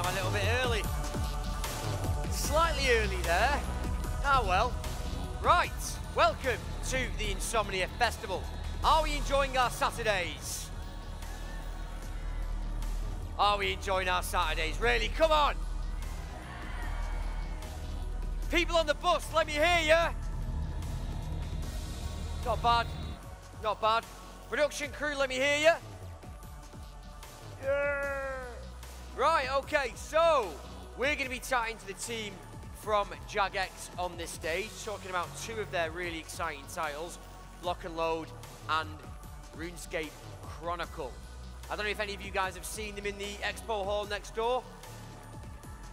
I'm a little bit early. Slightly early there. Ah well. Right, welcome to the Insomnia Festival. Are we enjoying our Saturdays? Are we enjoying our Saturdays? Really, come on! People on the bus, let me hear you! Not bad, not bad. Production crew, let me hear you. Yeah. Right, okay, so we're going to be chatting to the team from Jagex on this stage, talking about two of their really exciting titles, Block and Load and RuneScape Chronicle. I don't know if any of you guys have seen them in the expo hall next door.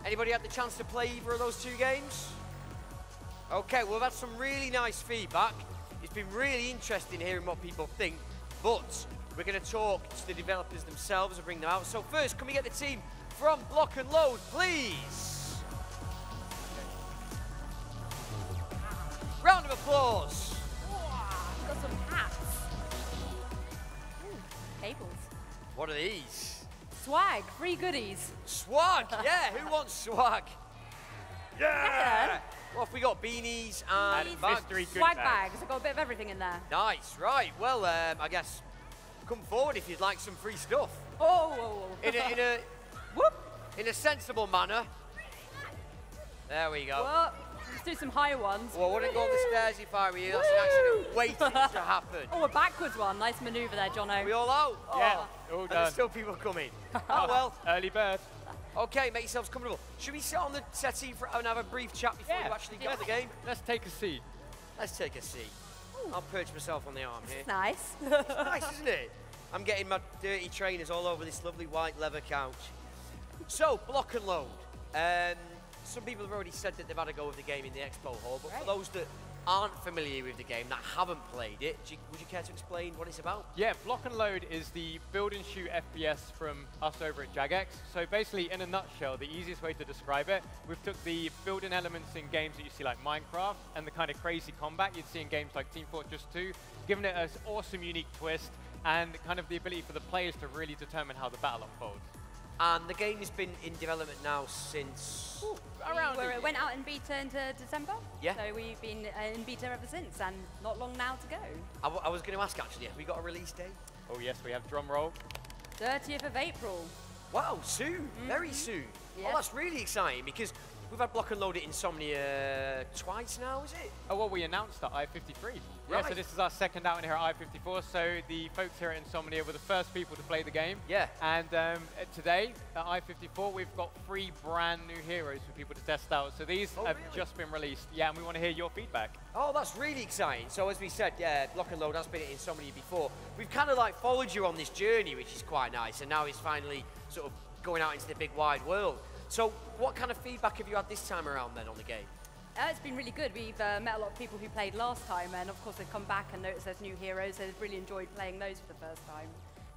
Anybody had the chance to play either of those two games? Okay, well, we've had some really nice feedback. It's been really interesting hearing what people think, but we're going to talk to the developers themselves and bring them out. So first, can we get the team from Block and Load, please? Round of applause. We've got some hats. Ooh, cables. What are these? Swag, free goodies. Swag, yeah, who wants swag? Yeah! What have we got? Beanies and bags. Swag bags. I've got a bit of everything in there. Nice, right. Well, I guess come forward if you'd like some free stuff. Oh! In a sensible manner. There we go. Well, let's do some higher ones. Well, I wouldn't go up the stairs if I were you. That's an accident waiting to happen. Oh, a backwards one. Nice manoeuvre there, Jono. Are we all out? Yeah, oh. all And done. there's still people coming. Oh, well. Early bird. Okay, make yourselves comfortable. Should we sit on the settee and have a brief chat before you actually get the game? Let's take a seat. Let's take a seat. Ooh. I'll perch myself on the arm here. Nice. It's nice, isn't it? I'm getting my dirty trainers all over this lovely white leather couch. So, Block and Load. Some people have already said that they've had a go of the game in the expo hall, but for those that aren't familiar with the game, that haven't played it, would you care to explain what it's about? Yeah, Block and Load is the build and shoot FPS from us over at Jagex. So basically, in a nutshell, the easiest way to describe it, we've took the building elements in games that you see like Minecraft and the kind of crazy combat you'd see in games like Team Fortress 2, given it an awesome, unique twist and kind of the ability for the players to really determine how the battle unfolds. And the game has been in development now since... It went out in beta into December. Yeah. So we've been in beta ever since, and not long now to go. I was going to ask, actually, have we got a release date? Oh yes, we have drum roll. 30th of April. Wow, soon. Very soon. Yeah. Oh, that's really exciting, because we've had Block and Load at Insomnia twice now, is it? Oh, well, we announced at I-53. Yeah, Right. so this is our second outing here at I-54. So the folks here at Insomnia were the first people to play the game. Yeah. And today at I-54, we've got 3 brand new heroes for people to test out. So these have just been released. Yeah, and we want to hear your feedback. Oh, that's really exciting. So as we said, yeah, Block and Load has been at Insomnia before. We've kind of like followed you on this journey, which is quite nice. And now it's finally sort of going out into the big wide world. So what kind of feedback have you had this time around then on the game? It's been really good. We've met a lot of people who played last time, and of course they've come back and noticed there's new heroes. They've really enjoyed playing those for the first time.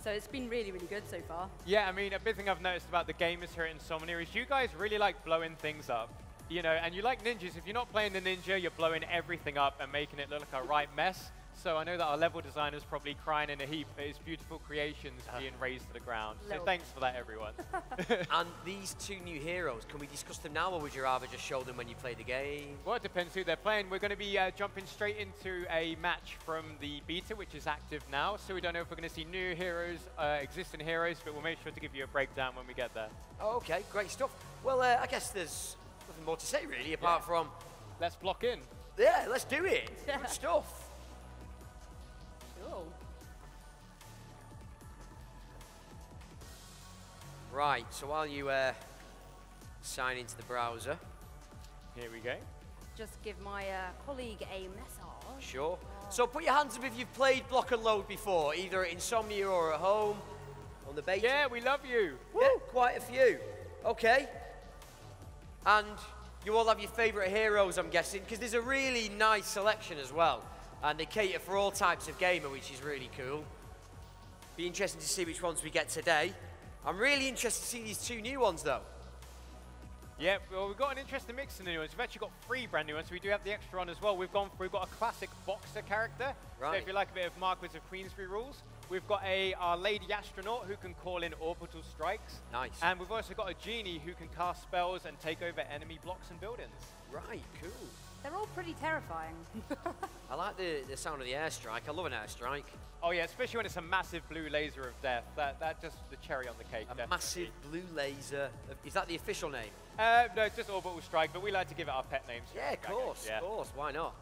So it's been really, really good so far. Yeah, I mean, a big thing I've noticed about the gamers here at Insomnia is you guys really like blowing things up. You know, and you like ninjas. If you're not playing the ninja, you're blowing everything up and making it look like a right mess. So I know that our level designer's probably crying in a heap at his beautiful creations being razed to the ground. So thanks for that, everyone. And these 2 new heroes, can we discuss them now, or would you rather just show them when you play the game? Well, it depends who they're playing. We're going to be jumping straight into a match from the beta, which is active now. So we don't know if we're going to see new heroes, existing heroes, but we'll make sure to give you a breakdown when we get there. Oh, okay, great stuff. Well, I guess there's nothing more to say, really, apart from... Let's block in. Yeah, let's do it. Good stuff. Cool. Right, so while you sign into the browser. Here we go. Just give my colleague a massage. Sure. So put your hands up if you've played Block and Load before, either at Insomnia or at home, on the beta. Yeah, we love you. Yeah, quite a few. Okay. And you all have your favourite heroes, I'm guessing, because there's a really nice selection as well. And they cater for all types of gamer, which is really cool. Be interesting to see which ones we get today. I'm really interested to see these 2 new ones, though. Yeah, well, we've got an interesting mix in the new ones. We've actually got 3 brand new ones, so we do have the extra on as well. We've got a classic boxer character. Right. So if you like a bit of Marquis of Queensberry rules, we've got our lady astronaut who can call in orbital strikes. Nice. And we've also got a genie who can cast spells and take over enemy blocks and buildings. Right, cool. They're all pretty terrifying. I like the sound of the airstrike. I love an airstrike. Oh yeah, especially when it's a massive blue laser of death. That just the cherry on the cake. A massive blue laser. Is that the official name? No, it's just orbital strike, but we like to give it our pet names. Yeah, of course, of course. Why not?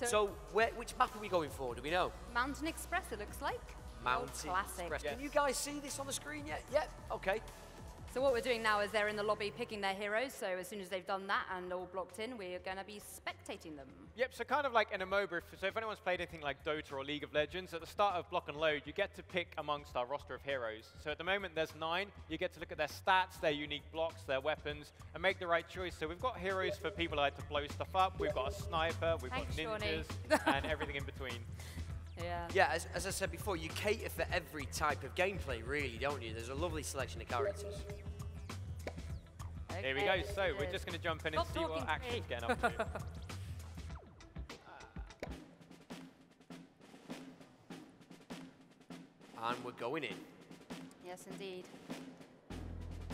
So which map are we going for? Do we know? Mountain Express, it looks like. Mountain Classic. Express. Yes. Can you guys see this on the screen yet? Yeah. Okay. So what we're doing now is they're in the lobby picking their heroes, so as soon as they've done that and all blocked in, we're going to be spectating them. Yep, so kind of like in a MOBA, so if anyone's played anything like Dota or League of Legends, at the start of Block and Load, you get to pick amongst our roster of heroes. So at the moment there's 9, you get to look at their stats, their unique blocks, their weapons, and make the right choice. So we've got heroes for people who like to blow stuff up, we've got a sniper, we've Thanks, got Shawnee. ninjas, and everything in between. Yeah. Yeah, as I said before, you cater for every type of gameplay, really, don't you? There's a lovely selection of characters. Here we go, so we're just going to jump in and Stop see what talking to action's me. getting up to. And we're going in. Yes, indeed.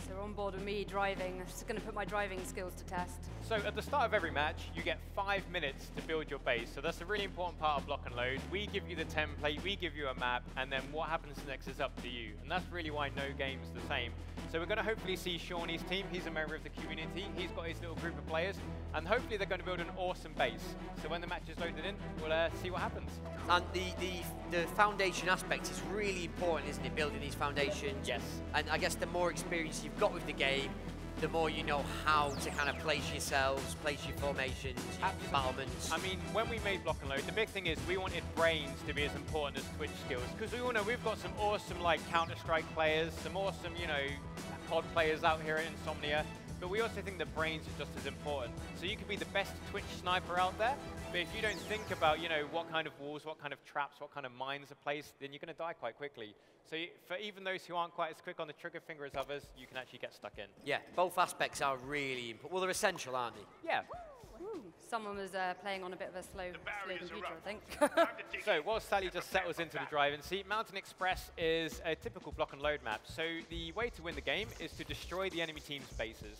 So we're on board with me driving. I'm just going to put my driving skills to test. So at the start of every match, you get 5 minutes to build your base. So that's a really important part of Block and Load. We give you the template, we give you a map, and then what happens next is up to you. And that's really why no game's the same. So we're going to hopefully see Shawnee's team. He's a member of the community. He's got his little group of players. And hopefully they're going to build an awesome base. So when the match is loaded in, we'll see what happens. And the foundation aspect is really important, isn't it? Building these foundations. Yes. And I guess the more experience you've got with the game, the more you know how to kind of place yourselves, place your formations, your battlements. I mean, when we made Block and Load, the big thing is we wanted brains to be as important as Twitch skills. Because we all know we've got some awesome, like, Counter-Strike players, some awesome, you know, COD players out here at Insomnia. But we also think that brains are just as important. So you could be the best Twitch sniper out there, but if you don't think about, you know, what kind of walls, what kind of traps, what kind of mines are placed, then you're going to die quite quickly. So for even those who aren't quite as quick on the trigger finger as others, you can actually get stuck in. Yeah, both aspects are really important. Well, they're essential, aren't they? Yeah. Ooh, someone was playing on a bit of a slow computer, I think. So while Sally just settles into the driving seat, Mountain Express is a typical Block and Load map. So the way to win the game is to destroy the enemy team's bases.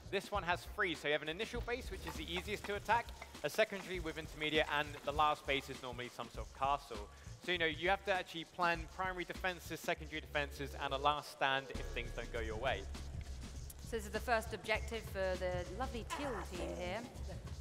This one has 3, so you have an initial base, which is the easiest to attack, a secondary with intermediate, and the last base is normally some sort of castle. So, you know, you have to actually plan primary defenses, secondary defenses, and a last stand if things don't go your way. So this is the first objective for the lovely teal team here.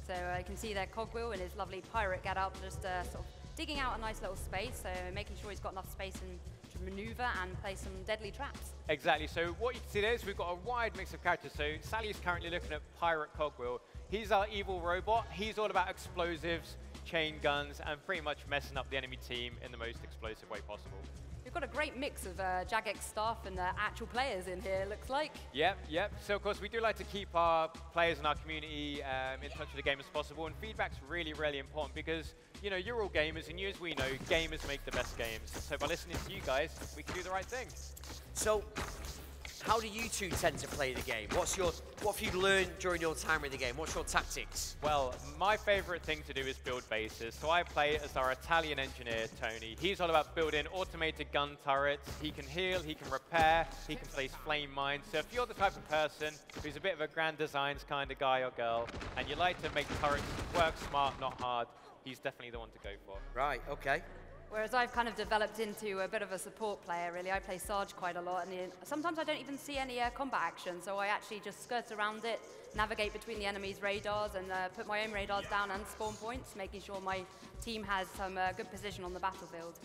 So I can see their cogwheel and his lovely pirate get up, just sort of digging out a nice little space, so making sure he's got enough space to maneuver and play some deadly traps. Exactly. So what you can see there is we've got a wide mix of characters. So Sally's currently looking at Pirate Cogwheel. He's our evil robot. He's all about explosives, chain guns, and pretty much messing up the enemy team in the most explosive way possible. We've got a great mix of Jagex staff and actual players in here, looks like. Yep. So of course we do like to keep our players in our community in touch with the game as possible, and feedback's really, really important because, you know, you're all gamers, and you, as we know, gamers make the best games. So by listening to you guys, we can do the right thing. So, how do you two tend to play the game? What have you learned during your time in the game? What's your tactics? Well, my favorite thing to do is build bases. So I play as our Italian engineer, Tony. He's all about building automated gun turrets. He can heal, he can repair, he can place flame mines. So if you're the type of person who's a bit of a grand designs kind of guy or girl, and you like to make turrets work smart, not hard, he's definitely the one to go for. Right, okay. Whereas I've kind of developed into a bit of a support player, really. I play Sarge quite a lot, and sometimes I don't even see any combat action, so I actually just skirt around it, navigate between the enemy's radars, and put my own radars down and spawn points, making sure my team has some good position on the battlefield.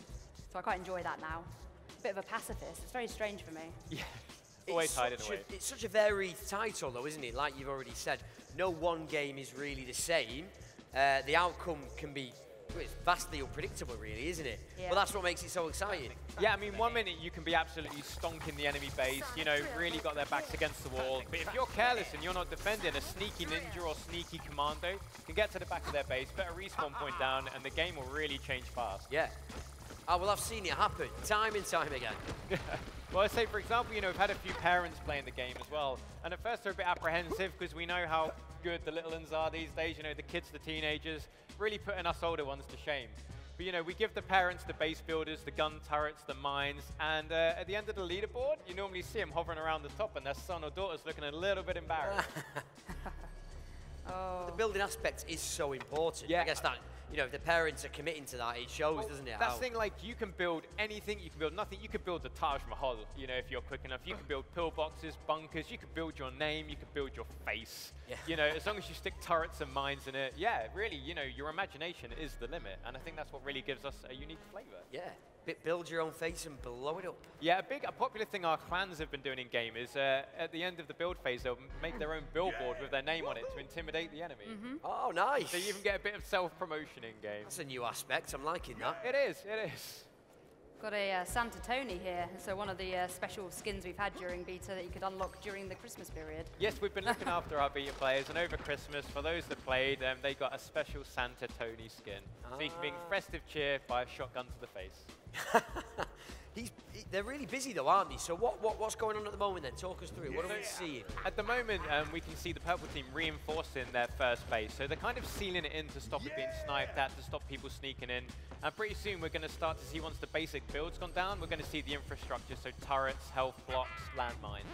So I quite enjoy that now. A bit of a pacifist. It's very strange for me. Yeah, always hiding away. It's such a varied title, though, isn't it? Like you've already said, no one game is really the same. The outcome can be it's vastly unpredictable, really, isn't it? Yeah. But that's what makes it so exciting. Yeah, I mean, 1 minute you can be absolutely stonking the enemy base, you know, really got their backs against the wall. But if you're careless and you're not defending, a sneaky ninja or sneaky commando can get to the back of their base, put a respawn point down, and the game will really change fast. Yeah. Well, I've seen it happen time and time again. Well, I say, for example, you know, we've had a few parents playing the game as well, and at first they're a bit apprehensive because we know how good the little ones are these days, you know, the kids, the teenagers, really putting us older ones to shame. But, you know, we give the parents the base builders, the gun turrets, the mines, and at the end of the leaderboard, you normally see them hovering around the top, and their son or daughter's looking a little bit embarrassed. The building aspect is so important. Yeah. I guess that, you know, if the parents are committing to that, it shows, doesn't it? That's how the thing, like, you can build anything, you can build nothing. You could build the Taj Mahal, you know, if you're quick enough. You can build pillboxes, bunkers, you could build your name, you could build your face. Yeah. You know, as long as you stick turrets and mines in it, yeah, really, you know, your imagination is the limit. And I think that's what really gives us a unique flavor. Yeah. Build your own face and blow it up. Yeah, a popular thing our clans have been doing in game is at the end of the build phase, they'll make their own billboard with their name on it to intimidate the enemy. Oh, nice. So you even get a bit of self-promotion in game. That's a new aspect. I'm liking that. It is, it is. Got a Santa Tony here, so one of the special skins we've had during beta that you could unlock during the Christmas period. Yes, we've been looking after our beta players, and over Christmas, for those that played, they got a special Santa Tony skin. So you can bring festive cheer by a shotgun to the face. They're really busy though, aren't they? So what's going on at the moment then? Talk us through. What are we seeing? At the moment, we can see the purple team reinforcing their first base. So they're kind of sealing it in to stop it being sniped at, to stop people sneaking in. And pretty soon we're going to start to see, once the basic build's gone down, we're going to see the infrastructure, so turrets, health blocks, landmines.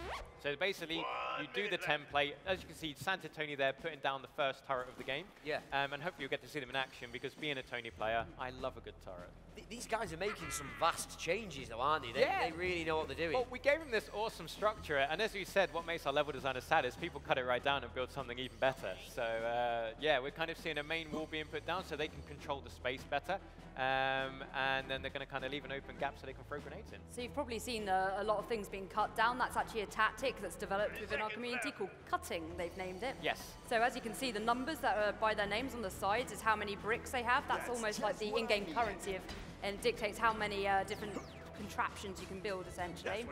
So basically, you do the template. As you can see, Santa Tony there putting down the first turret of the game. Yeah. And hopefully you'll get to see them in action, because being a Tony player, I love a good turret. These guys are making some vast changes though, aren't they? Yeah. They really know what they're doing. Well, we gave them this awesome structure, and as we said, what makes our level designers sad is people cut it right down and build something even better. So yeah, we're kind of seeing a main wall being put down so they can control the space better, and then they're going to kind of leave an open gap so they can throw grenades in. So you've probably seen a lot of things being cut down. That's actually a tactic that's developed within our community called cutting, they've named it. Yes. So as you can see, the numbers that are by their names on the sides is how many bricks they have. That's almost like the in-game currency and dictates how many different contraptions you can build, essentially.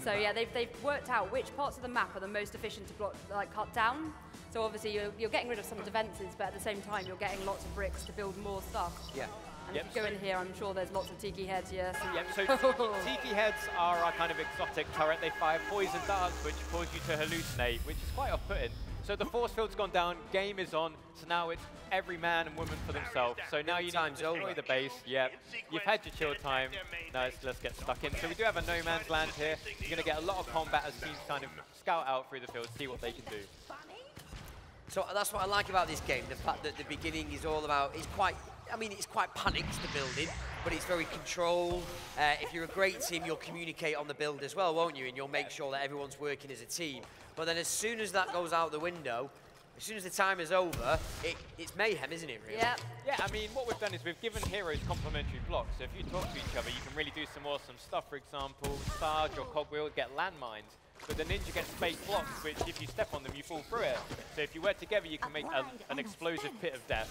So yeah, they've worked out which parts of the map are the most efficient to block, like cut down. So obviously you're getting rid of some defenses, but at the same time you're getting lots of bricks to build more stuff. Yeah. And if you go in here, I'm sure there's lots of tiki heads here. So Yep, so tiki heads are our kind of exotic turret. They fire poison darts, which cause you to hallucinate, which is quite off-putting. So the force field's gone down, game is on, so now it's every man and woman for themselves. So now you need to destroy the base. Yep, you've had your chill time. Now let's get stuck in. So we do have a no man's land here. You're going to get a lot of combat as teams kind of scout out through the field, see what they can do. So that's what I like about this game, the fact that the beginning is all about, it's quite panicked, the building, but it's very controlled. If you're a great team, you'll communicate on the build as well, won't you? And you'll make sure that everyone's working as a team. But then as soon as that goes out the window, as soon as the time is over, it's mayhem, isn't it, really? yeah. Yeah, I mean, what we've done is we've given heroes complementary blocks. So if you talk to each other, you can really do some awesome stuff. For example, Sarge or Cogwheel get landmines, but the ninja gets fake blocks, which if you step on them, you fall through it. So if you work together, you can make an explosive pit of death.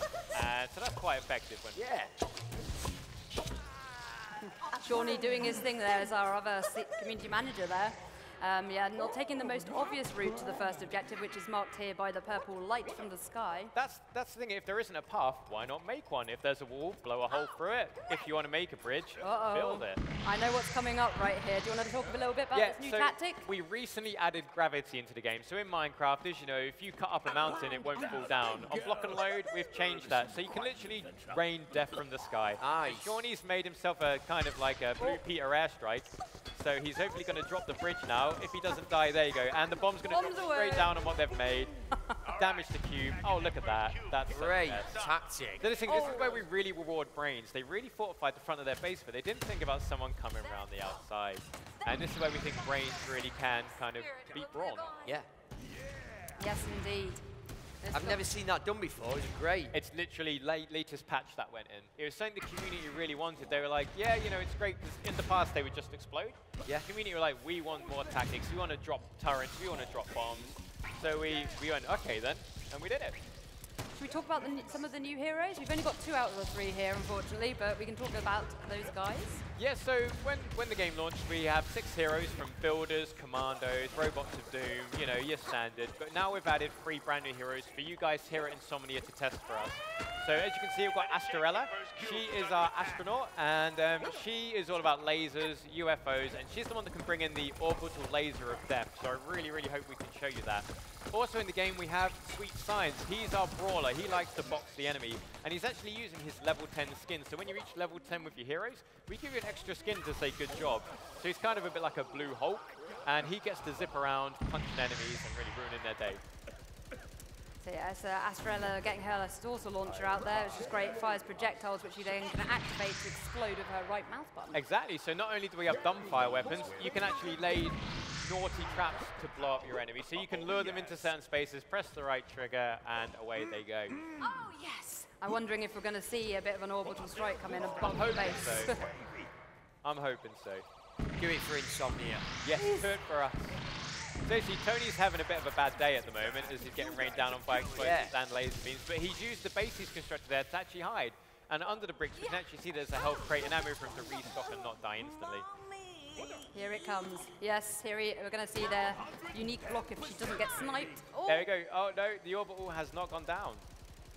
So that's quite effective. Yeah. Shawnee doing his thing there as our other community manager there. Yeah, not taking the most obvious route to the first objective, which is marked here by the purple light from the sky. That's the thing. If there isn't a path, why not make one? If there's a wall, blow a hole through it. If you want to make a bridge, build it. I know what's coming up right here. Do you want to talk a little bit about this new tactic? We recently added gravity into the game. So in Minecraft, as you know, if you cut up a mountain, it won't fall down. On Block and Load, we've changed that. So you can literally rain death from the sky. Nice. Shawnee's made himself a kind of like a Blue Peter airstrike. So he's hopefully going to drop the bridge now. If he doesn't die, there you go. And the bomb's going to drop straight down on what they've made. Damage the cube. Oh, look at that. That's great tactic. So this is where we really reward brains. They really fortified the front of their base, but they didn't think about someone coming around the outside. And this is where we think brains really can kind of beat brawn. Yeah. Yes, indeed. I've never seen that done before. It's great. It's literally latest patch that went in. It was something the community really wanted. They were like, yeah, you know, it's great, because in the past they would just explode. Yeah. The community were like, we want more tactics. We want to drop turrets. We want to drop bombs. So we went, okay then, and we did it. Should we talk about some of the new heroes? We've only got 2 out of the 3 here, unfortunately, but we can talk about those guys. Yeah, so when the game launched, we have 6 heroes from Builders, Commandos, Robots of Doom, you know, your standard. But now we've added 3 brand new heroes for you guys here at Insomnia to test for us. So as you can see, we've got Astrella. She is our astronaut, and she is all about lasers, UFOs, and she's the one that can bring in the orbital laser of death. So I really, really hope we can show you that. Also in the game, we have Sweet Science. He's our brawler. He likes to box the enemy, and he's actually using his level 10 skin. So when you reach level 10 with your heroes, we give you an extra skin to say good job. So he's kind of a bit like a blue Hulk, and he gets to zip around, punching enemies, and really ruining their day. So yeah, it's Astrella getting her Saucer Launcher out there, which is great. Fires projectiles, which she then can activate to explode with her right mouse button. Exactly. So not only do we have dumbfire weapons, you can actually lay naughty traps to blow up your enemy. So you can lure them into certain spaces, press the right trigger, and away they go. Oh, yes! I'm wondering if we're going to see a bit of an orbital strike come in and bomb the hoping base. so. I'm hoping so. Do it for Insomnia. Yes, do it for us. So actually, Tony's having a bit of a bad day at the moment as he's getting rained down on by explosives and laser beams, but he's used the base he's constructed there to actually hide. And under the bricks, we can actually see there's a health crate and ammo for him to restock and not die instantly. Here it comes. Yes, here we're going to see their unique block if she doesn't get sniped. Oh. There we go. Oh no, the orbital has not gone down.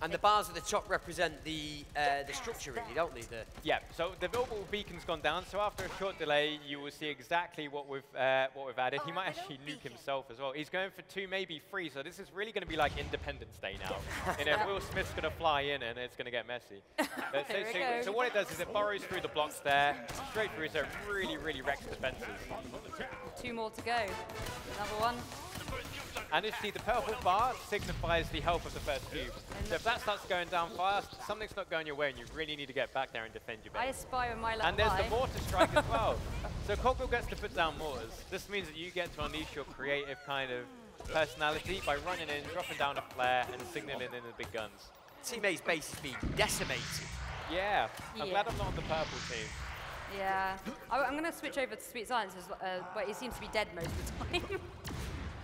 And the bars at the top represent the structure, really, don't they? Yeah. So the orbital beacon's gone down. So after a short delay, you will see exactly what we've added. He might actually nuke himself as well. He's going for 2, maybe 3. So this is really going to be like Independence Day now. You know, Will Smith's going to fly in, and it's going to get messy. So what it does is it burrows through the blocks there, straight through. So it really, really wrecks defenses. 2 more to go. Another one. And as you see, the purple bar signifies the health of the first cube. So if that starts going down fast, something's not going your way, and you really need to get back there and defend your base. I spy with my left And there's eye. the mortar strike as well. So Cogwheel gets to put down mortars. This means that you get to unleash your creative kind of personality by running in, dropping down a flare, and signaling in the big guns. Teammate's base is being decimated. Yeah, I'm glad I'm not on the purple team. Yeah. I'm going to switch over to Sweet Science, but he seems to be dead most of the time.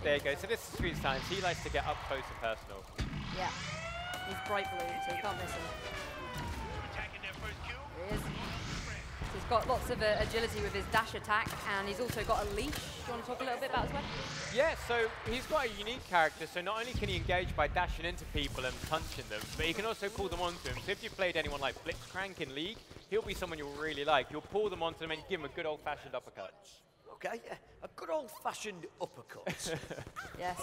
There you go. So this is Sweet Science. He likes to get up close and personal. Yeah. He's bright blue, so you can't miss him. He is. So he's got lots of agility with his dash attack, and he's also got a leash. Do you want to talk a little bit about his weapon? Yeah, so he's got a unique character, so not only can he engage by dashing into people and punching them, but he can also pull them onto him. So if you've played anyone like Blitzcrank in League, he'll be someone you'll really like. You'll pull them onto them and give them a good old-fashioned uppercut. Okay, yeah. A good old-fashioned uppercut. Yes.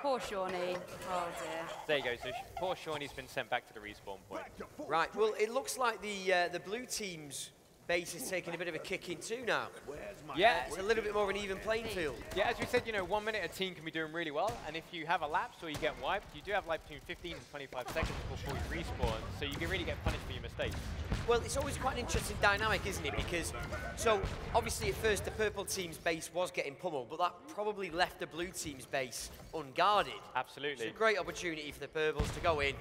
Poor Shawnee. Oh dear. There you go. So poor Shawnee's been sent back to the respawn point. Right, well, it looks like the blue team's base is taking a bit of a kick in too now. Yeah. It's a little bit more of an even playing field. Yeah, as we said, you know, 1 minute a team can be doing really well, and if you have a lapse or you get wiped, you do have like between 15 and 25 seconds before you respawn, so you can really get punished for your mistakes. Well, it's always quite an interesting dynamic, isn't it? Because, so, obviously at first the purple team's base was getting pummeled, but that probably left the blue team's base unguarded. Absolutely. It's a great opportunity for the purples to go in.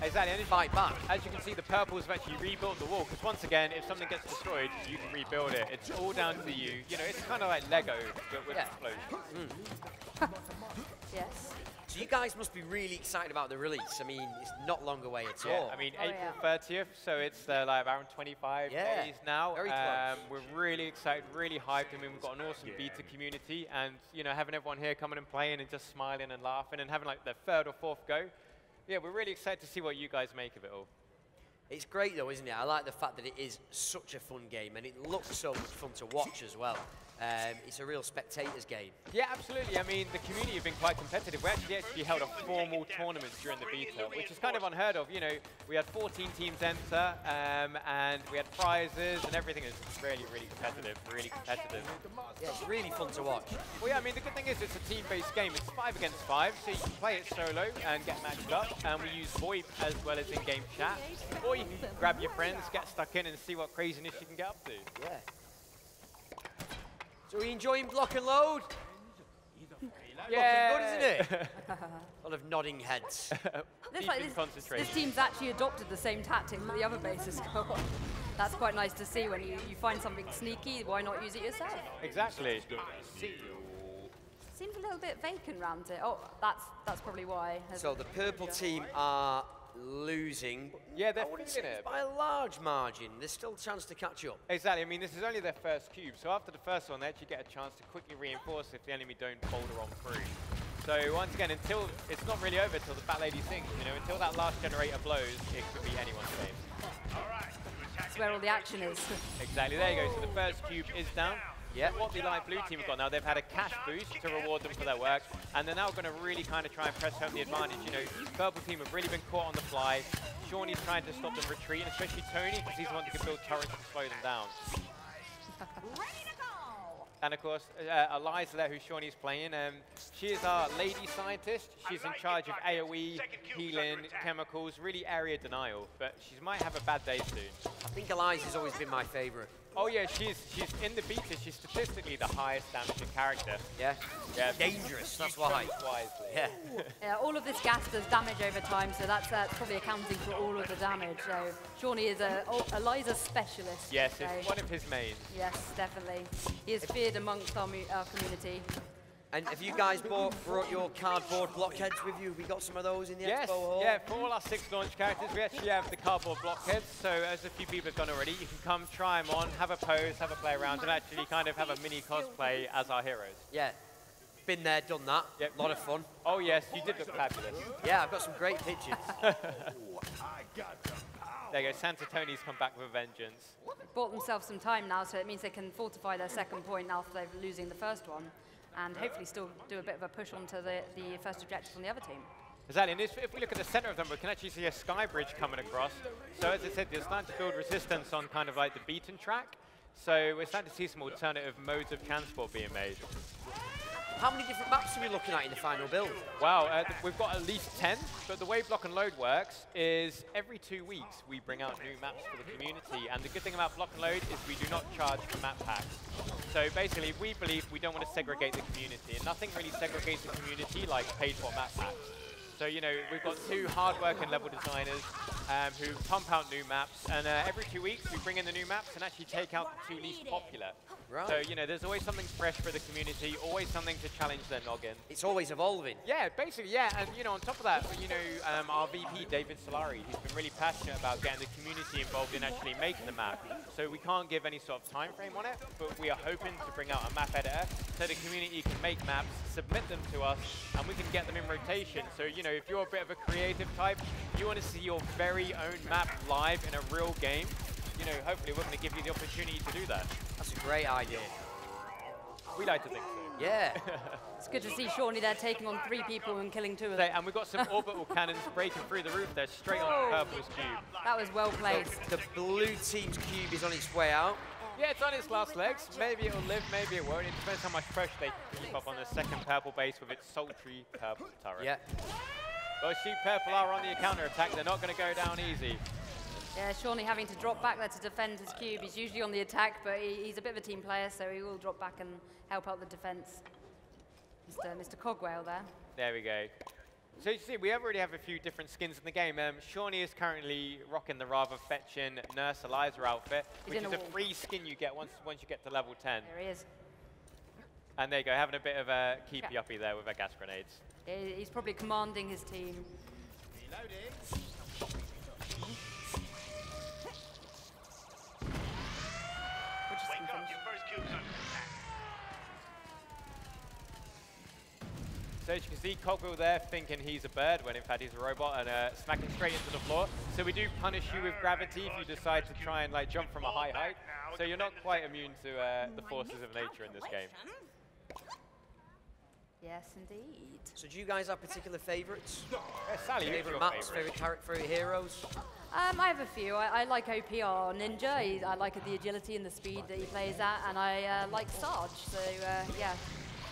Exactly, and fight back. As you can see, the purples have actually rebuilt the wall, because once again, if something gets destroyed, you can rebuild it. It's all down to you. You know, it's kind of like Lego, but with explosions. Yes. So you guys must be really excited about the release. I mean, it's not long away at all. I mean, April 30th, so it's like around 25 days now. Very close. We're really excited, really hyped. I mean, we've got an awesome beta community, and, you know, having everyone here coming and playing and just smiling and laughing and having like their 3rd or 4th go. Yeah, we're really excited to see what you guys make of it all. It's great though, isn't it? I like the fact that it is such a fun game, and it looks so much fun to watch as well. It's a real spectator's game. Yeah, absolutely. I mean, the community have been quite competitive. We actually held a formal tournament during the beta, which is kind of unheard of. You know, we had 14 teams enter, and we had prizes, and everything is really, really competitive, Yeah, it's really fun to watch. Well, yeah, I mean, the good thing is it's a team-based game. It's 5 against 5, so you can play it solo and get matched up, and we use VoIP as well as in-game chat. Or you can grab your friends, get stuck in, and see what craziness you can get up to. Yeah. So are you enjoying block and load? Yeah. Looking good, isn't it? A lot of nodding heads. This team's actually adopted the same tactic that the other bases go on. That's quite nice to see when you find something sneaky. Why not use it yourself? Exactly. seems a little bit vacant around it. Oh, that's probably why. So the purple team are losing. Yeah, they're I wouldn't feeling say it's it. by a large margin. There's still a chance to catch up. Exactly. I mean, this is only their first cube, so after the first one, they actually get a chance to quickly reinforce if the enemy don't boulder on through. So once again, until it's not really over till the Bat Lady sings, you know, until that last generator blows, it could be anyone's game. That's where all the action is. Exactly. There you go. So the first cube is down. Yeah. What the light blue team have got now, they've had a cash boost to reward them for their work, and they're now going to really kind of try and press home the advantage. You know, purple team have really been caught on the fly. Shawnee's trying to stop them retreating, especially Tony, because he's the one who can build turrets to slow them down. And of course, Eliza there, who Shawnee's playing, she is our lady scientist. She's in charge of AoE, healing, chemicals, really area denial, but she might have a bad day soon. I think Eliza's always been my favourite. Oh yeah, she's in the beta, she's statistically the highest damaging character. Yeah? Yeah. Dangerous, that's why. Wisely. Yeah. Yeah, all of this gas does damage over time, so that's probably accounting for all of the damage. So Shawnee is a Eliza specialist. Yes, so it's one of his mains. yes, definitely. He is feared amongst our community. And have you guys brought your cardboard blockheads with you? Have we got some of those in the Yes, expo hall? yeah, for all our 6 launch characters, we actually have the cardboard blockheads. So as a few people have done already, you can come try them on, have a pose, have a play around, and actually kind of have a mini cosplay as our heroes. Yeah. Been there, done that. Yep. A lot of fun. Oh yes, you did look fabulous. Yeah, I've got some great pictures. There you go, Santa Tony's come back with a vengeance. Bought themselves some time now, so it means they can fortify their second point now after they're losing the first one, and hopefully still do a bit of a push onto the first objective on the other team. Exactly, and if we look at the center of them, we can actually see a sky bridge coming across. So as I said, they're starting to build resistance on kind of like the beaten track. So we're starting to see some alternative modes of transport being made. How many different maps are we looking at in the final build? Wow, we've got at least 10, but the way Block and Load works is every 2 weeks we bring out new maps for the community, and the good thing about Block and Load is we do not charge for map packs. So basically, we believe we don't want to segregate the community, and nothing really segregates the community like paid-for map packs. So, you know, we've got 2 hard-working level designers who pump out new maps, and every 2 weeks we bring in the new maps and actually take out the 2 least popular. Right. So, you know, there's always something fresh for the community, always something to challenge their noggin. It's always evolving. Yeah, basically, yeah. And, you know, on top of that, you know, our VP, David Solari, he's been really passionate about getting the community involved in actually making the map. So we can't give any sort of time frame on it, but we are hoping to bring out a map editor so the community can make maps, submit them to us, and we can get them in rotation. So, you know, if you're a bit of a creative type, you want to see your very own map live in a real game, you know, hopefully we're going to give you the opportunity to do that. That's a great idea. We like to think so. Yeah. It's good to see Shawnee there taking on 3 people and killing 2 of them. And we've got some orbital cannons breaking through the roof there, straight on Purple's cube. That was well placed. The blue team's cube is on its way out. Yeah, it's on its last legs. Maybe it'll live, maybe it won't. It depends how much pressure they can keep up on the second purple base with its sultry purple turret. Yeah. Those Sheep Purple are on the counter-attack. They're not going to go down easy. Yeah, Shawnee having to drop back there to defend his cube. He's usually on the attack, but he's a bit of a team player, so he will drop back and help out the defense. Mr. Cogwell there. There we go. So you see, we already have a few different skins in the game. Shawnee is currently rocking the rather fetching Nurse Eliza outfit, which is a free skin you get once you get to level 10. There he is. And there you go, having a bit of a keepy-uppy there with our gas grenades. He's probably commanding his team. So as you can see, Cogwell there thinking he's a bird when in fact he's a robot, and smacking straight into the floor. So we do punish you with gravity if you decide to try and like jump from a high height. So you're not quite immune to the forces of nature in this game. Yes, indeed. So do you guys have particular favourites? Sally, who's Favourite your maps, favourite? favourite heroes? I have a few. I like OPR Ninja. I like the agility and the speed that he plays at, and I like Sarge. So yeah,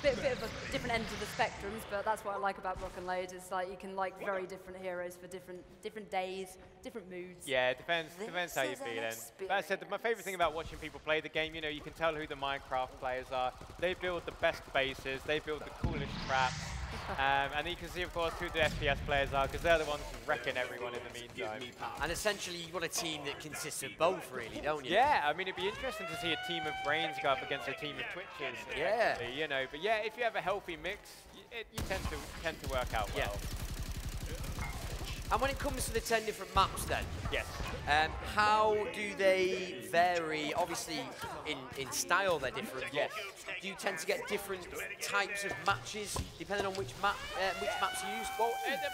bit of a different end of the spectrums, but that's what I like about Rock and Load. It's like you can like very different heroes for different days, different moods. Yeah, it depends how you're feeling. But as I said, my favourite thing about watching people play the game, you know, you can tell who the Minecraft players are. They build the best bases, they build the coolest traps, And you can see, of course, who the FPS players are, because they're the ones wrecking everyone in the meantime. And essentially, you want a team that consists of both, really, don't you? Yeah, I mean, it'd be interesting to see a team of Brains go up against a team of Twitches. Yeah. You know, but yeah, if you have a healthy mix, you tend to work out well. And when it comes to the 10 different maps then, Yes. How do they vary? Obviously, in style they're different. Yes. Do you tend to get different types of matches depending on which maps you use?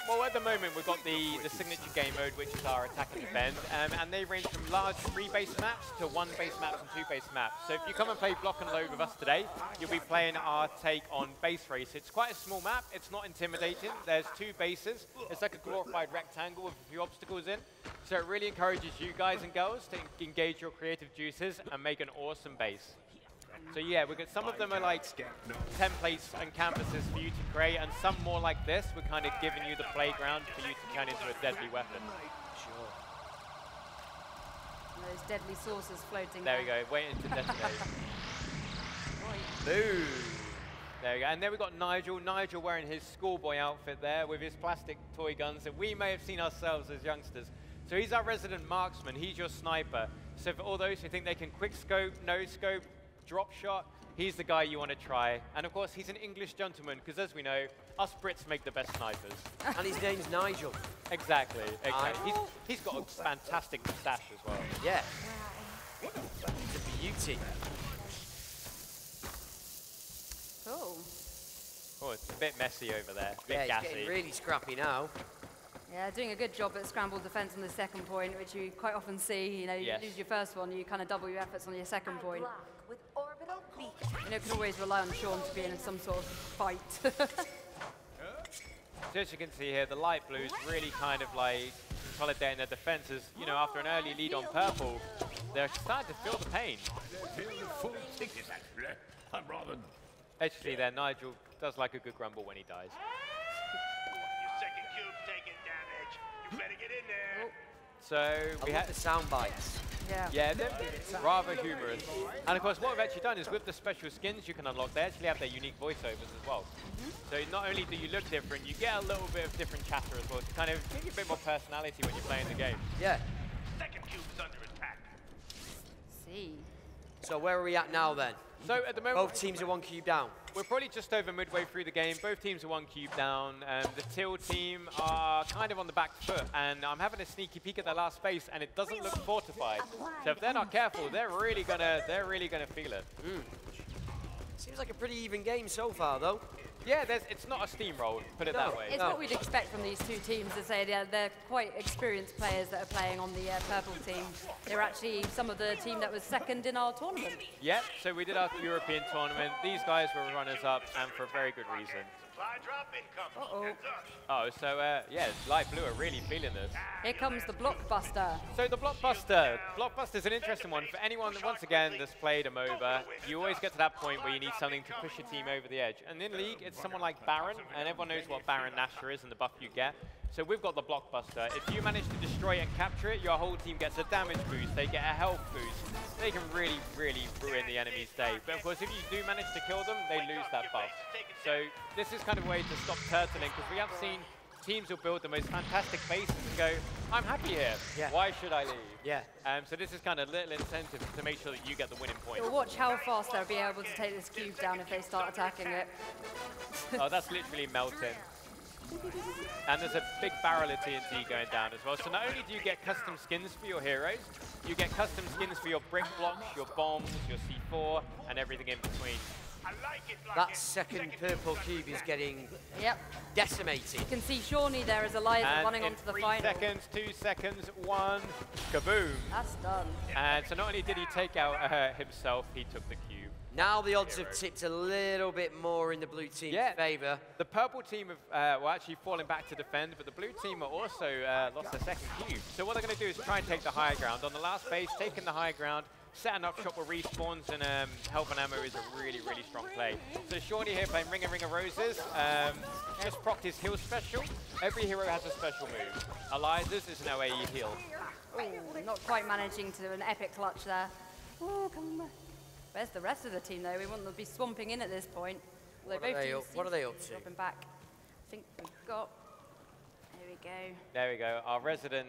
Well, at the moment we've got the signature game mode, which is our attack and defend, and they range from large 3-base maps to 1-base maps and 2-base maps. So if you come and play Block and Load with us today, you'll be playing our take on base race. It's quite a small map. It's not intimidating. There's 2 bases. It's like a glorified rectangle with a few obstacles in. So it really encourages you guys and girls to engage your creative juices and make an awesome base. So yeah, we got some of them are like templates and canvases for you to create, and some more like this. We're kind of giving you the playground for you to turn into a deadly weapon. Sure. Those deadly saucers floating There we go, waiting to detonate. Boom. There we go, and then we've got Nigel. Nigel wearing his schoolboy outfit there with his plastic toy guns that we may have seen ourselves as youngsters. So he's our resident marksman, he's your sniper. So for all those who think they can quick scope, no scope, drop shot, he's the guy you want to try. And of course, he's an English gentleman, because as we know, us Brits make the best snipers. And his name's Nigel. Exactly. He's got a fantastic moustache as well. Yeah. It's a beauty. Cool. Oh, it's a bit messy over there, a bit Yeah, gassy. it's getting really scrappy now. Yeah, doing a good job at scramble defense on the second point, which you quite often see. You know, you lose your first one, you kind of double your efforts on your second point. You know, you can always rely on Sean to be in some sort of fight. So as you can see here, the light blues really kind of like consolidating their defenses. You know, after an early lead on purple, they're starting to feel the pain. Actually, there, Nigel does like a good grumble when he dies. Your second cube's taking damage. You better get in there. So we I had love the sound bites. Yeah. they're rather humorous. And of course, what we've actually done is with the special skins you can unlock, they actually have their unique voiceovers as well. So not only do you look different, you get a little bit of different chatter as well to kind of give you a bit more personality when you're playing the game. Yeah. Second cube is under attack. See. So where are we at now then? So at the moment, Both teams are 1 cube down. we're probably just over midway through the game. Both teams are 1 cube down. The Teal team are kind of on the back foot, and I'm having a sneaky peek at their last space, and it doesn't look fortified. So if they're not careful, they're really gonna feel it. Seems like a pretty even game so far, though. Yeah, it's not a steamroll, put it that way. It's what we'd expect from these two teams. To say they're quite experienced players that are playing on the purple team. They're actually some of the team that was second in our tournament. Yeah, so we did our European tournament. These guys were runners-up, and for a very good reason. Supply drop incoming. Heads up. Oh, so yeah, Light Blue are really feeling this. Here comes the blockbuster. So the Blockbuster. Blockbuster's an interesting one for anyone, once again, that's played a MOBA. You always get to that point where you need something to push your team over the edge. And in League, it's someone like Baron, and everyone knows what Baron Nashor is and the buff you get. So we've got the Blockbuster. If you manage to destroy it and capture it, your whole team gets a damage boost, they get a health boost. They can really, really ruin the enemy's day. But of course, if you do manage to kill them, they lose that buff. So this is kind of a way to stop turtling, because we have seen teams will build the most fantastic bases and go, I'm happy here. Yeah. Why should I leave? Yeah. So this is kind of a little incentive to make sure that you get the winning point. We'll watch how fast they'll be able to take this cube down if they start attacking it. Oh, that's literally melting. And there's a big barrel of TNT going down as well. So not only do you get custom skins for your heroes, you get custom skins for your brick blocks, your bombs, your C4, and everything in between. I like it, That second purple cube is getting decimated. You can see Shawnee there as Eliza And running in onto the 3 final. seconds, 2 seconds, 1, kaboom. That's done. And so not only did he take out himself, he took the cube. Now the odds have tipped a little bit more in the blue team's favour. The purple team were actually falling back to defend, but the blue team are also lost their second cube. So what they're going to do is try and take the high ground. On the last base, taking the high ground, setting up shop with respawns and health and ammo is a really, really strong play. So Shawnee here playing Ring of Roses, just procced his heal special. Every hero has a special move. Eliza's is an OAE heal. Ooh, not quite managing to do an epic clutch there. Ooh, come on. Where's the rest of the team though? We want them to be swamping in at this point. What are they up to? Dropping back. think we've got. There we go. There we go. Our resident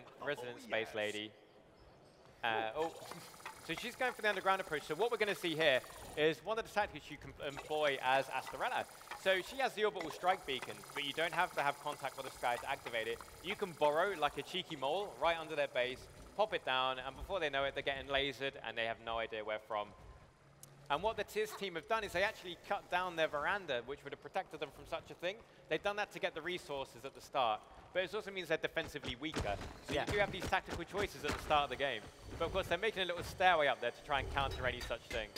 space lady. Oh, so she's going for the underground approach. So what we're going to see here is one of the tactics you can employ as Astarella. So she has the orbital strike beacon, but you don't have to have contact with the sky to activate it. You can borrow like a cheeky mole right under their base, pop it down, and before they know it, they're getting lasered and they have no idea where from. And what the Tiz team have done is they actually cut down their veranda, which would have protected them from such a thing. They've done that to get the resources at the start. But it also means they're defensively weaker. So you do have these tactical choices at the start of the game. But of course, they're making a little stairway up there to try and counter any such thing.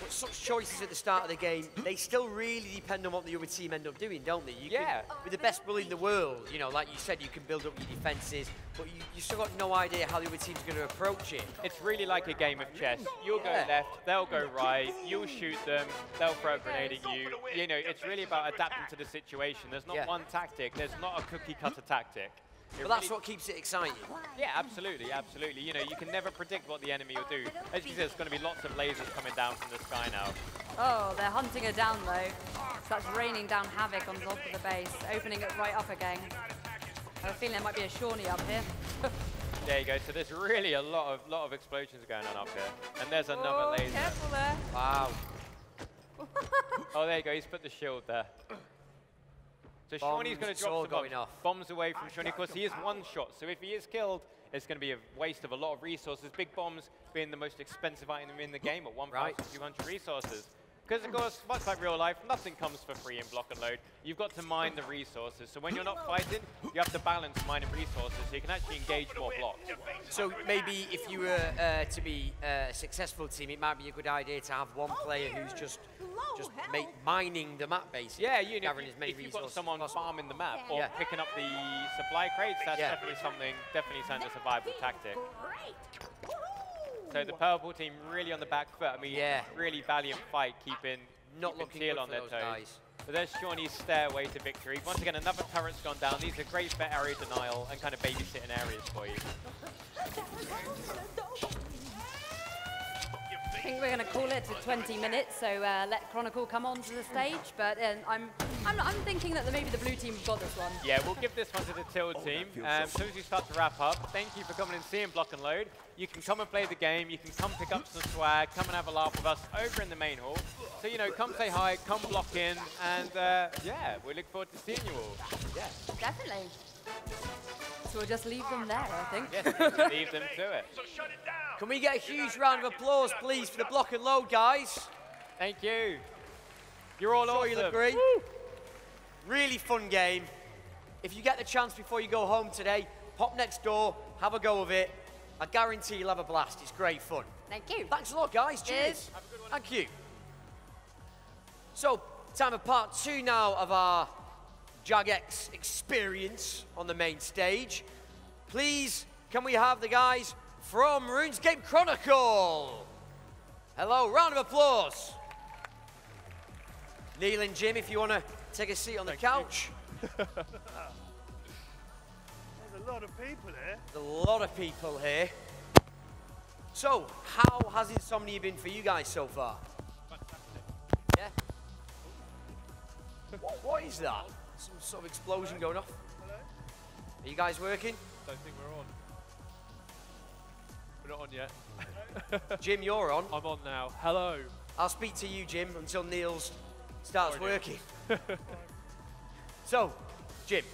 But such choices at the start of the game, they still really depend on what the other team end up doing, don't they? You can, with the best bully in the world, you know, like you said, you can build up your defences, but you still got no idea how the other team's going to approach it. It's really like a game of chess. You'll go left, they'll go right, you'll shoot them, they'll throw a grenade at you. You know, it's really about adapting to the situation. There's not one tactic. There's not a cookie-cutter tactic. But that's what keeps it exciting. Yeah, absolutely, absolutely. You know, you can never predict what the enemy will do. As you said, there's going to be lots of lasers coming down from the sky now. Oh, they're hunting her down though. So that's raining down havoc on top of the base, opening it right up again. I have a feeling there might be a Shawnee up here. There you go. So there's really a lot of explosions going on up here. And there's another laser. Careful there. Wow. Oh, there you go. He's put the shield there. So Shawnee's going to drop some bombs away from Shawnee. Of course, he is one shot. So if he is killed, it's going to be a waste of a lot of resources. Big bombs being the most expensive item in the game at 1,200 resources. Because, of course, much like real life, nothing comes for free in Block and Load. You've got to mine the resources. So when you're not fighting, you have to balance mining resources so you can actually engage more blocks. So maybe if you were to be a successful team, it might be a good idea to have one player who's just mining the map, basically. Yeah, you know, gathering as many if you've resources got someone farming the map or Yeah. picking up the supply crates, that's definitely sounds like a viable tactic. So the purple team really on the back foot. I mean, really valiant fight, keeping looking Teal good on for their those toes. guys. So there's Shawnee's stairway to victory. Once again, another turret's gone down. These are great for area denial and kind of babysitting areas for you. I think we're going to call it to 20 minutes, so let Chronicle come onto the stage. But I'm thinking that maybe the blue team have got this one. Yeah, we'll give this one to the Till team. As soon as we start to wrap up, thank you for coming and seeing Block and Load. You can come and play the game. You can come pick up some swag, come and have a laugh with us over in the main hall. So, you know, come say hi, come block in, and yeah, we look forward to seeing you all. Yeah, definitely. So we'll just leave them there, I think. Yes, leave them to it. So shut it down. Can we get a huge round of applause, please, for the Block and Load guys? Thank you. You're all awesome. You look great. Woo. Really fun game. If you get the chance before you go home today, pop next door, have a go of it. I guarantee you'll have a blast. It's great fun. Thank you. Thanks a lot, guys. Cheers. Have a good one. Thank you. So, time for part 2 now of our Jagex experience on the main stage. Please, can we have the guys from RuneScape Chronicle? Hello, round of applause. Neil and Jim, if you want to take a seat on the couch. There's a lot of people here. There's a lot of people here. So, how has Insomnia been for you guys so far? Fantastic. Yeah. What is that? Some sort of explosion going off. Hello? Are you guys working? Don't think we're on. We're not on yet. Jim, you're on. I'm on now. Hello. I'll speak to you, Jim, until Niels starts working. So, Jim,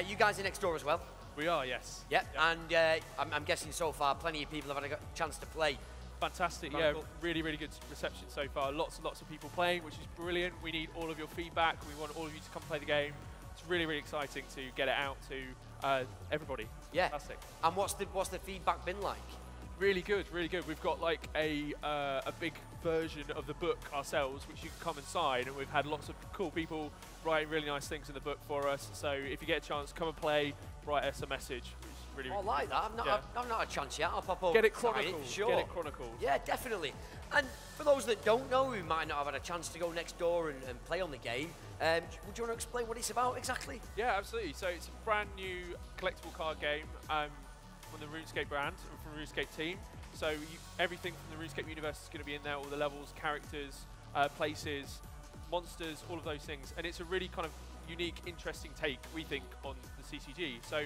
you guys are next door as well? We are, yes. Yep. And I'm guessing so far plenty of people have had a chance to play. Fantastic. Chronicle. Yeah, really, really good reception so far. Lots and lots of people playing, which is brilliant. We need all of your feedback. We want all of you to come play the game. It's really, really exciting to get it out to everybody. Yeah. Fantastic. And what's the feedback been like? Really good, really good. We've got like a big version of the book ourselves, which you can come and sign, and we've had lots of cool people writing really nice things in the book for us. So if you get a chance, come and play, write us a message. Which is really, I like that. I've not had a chance yet. I'll pop over. Get it and sign chronicled. for sure. Get it chronicled. Yeah, definitely. And for those that don't know, who might not have had a chance to go next door and play on the game, would you want to explain what it's about exactly? Yeah, absolutely. So it's a brand new collectible card game from the RuneScape brand and from the RuneScape team. So everything from the RuneScape universe is going to be in there, all the levels, characters, places, monsters, all of those things. And it's a really kind of unique, interesting take, we think, on the CCG. So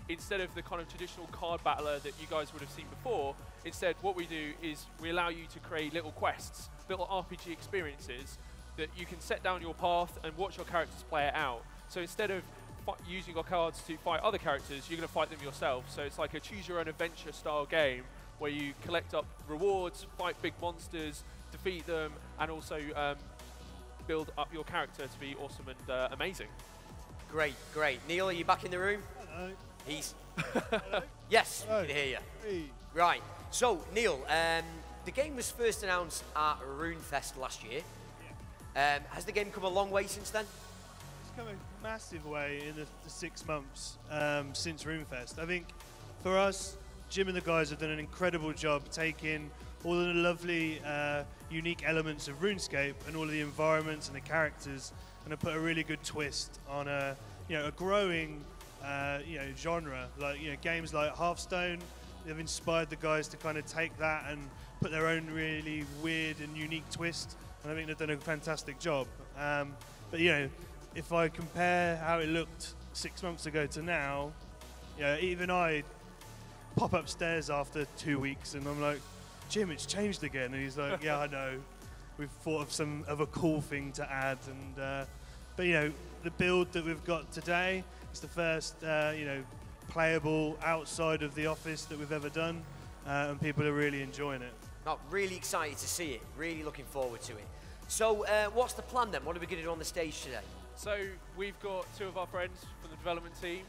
instead of the kind of traditional card battler that you guys would have seen before, instead what we do is we allow you to create little quests, little RPG experiences that you can set down your path and watch your characters play it out. So instead of using your cards to fight other characters, you're going to fight them yourself. So it's like a choose-your-own-adventure style game where you collect up rewards, fight big monsters, defeat them, and also build up your character to be awesome and amazing. Great, great. Neil, are you back in the room? Hello. He's... Hello. Yes, Hello. we can hear you. Hey. Right. So, Neil, the game was first announced at RuneFest last year. Yeah. Has the game come a long way since then? It's come a massive way in the 6 months since RuneFest. I think for us, Jim and the guys have done an incredible job taking all of the lovely, unique elements of RuneScape and all of the environments and the characters, and have put a really good twist on a growing genre. Like games like Hearthstone, they've inspired the guys to kind of take that and put their own really weird and unique twist. And I think they've done a fantastic job. But if I compare how it looked 6 months ago to now, even I pop upstairs after 2 weeks and I'm like, Jim, it's changed again. And he's like, yeah, I know. We've thought of a cool thing to add. And but the build that we've got today is the first playable outside of the office that we've ever done, and people are really enjoying it. Not really excited to see it. Really looking forward to it. So, what's the plan then? What are we going to do on the stage today? So we've got 2 of our friends from the development team,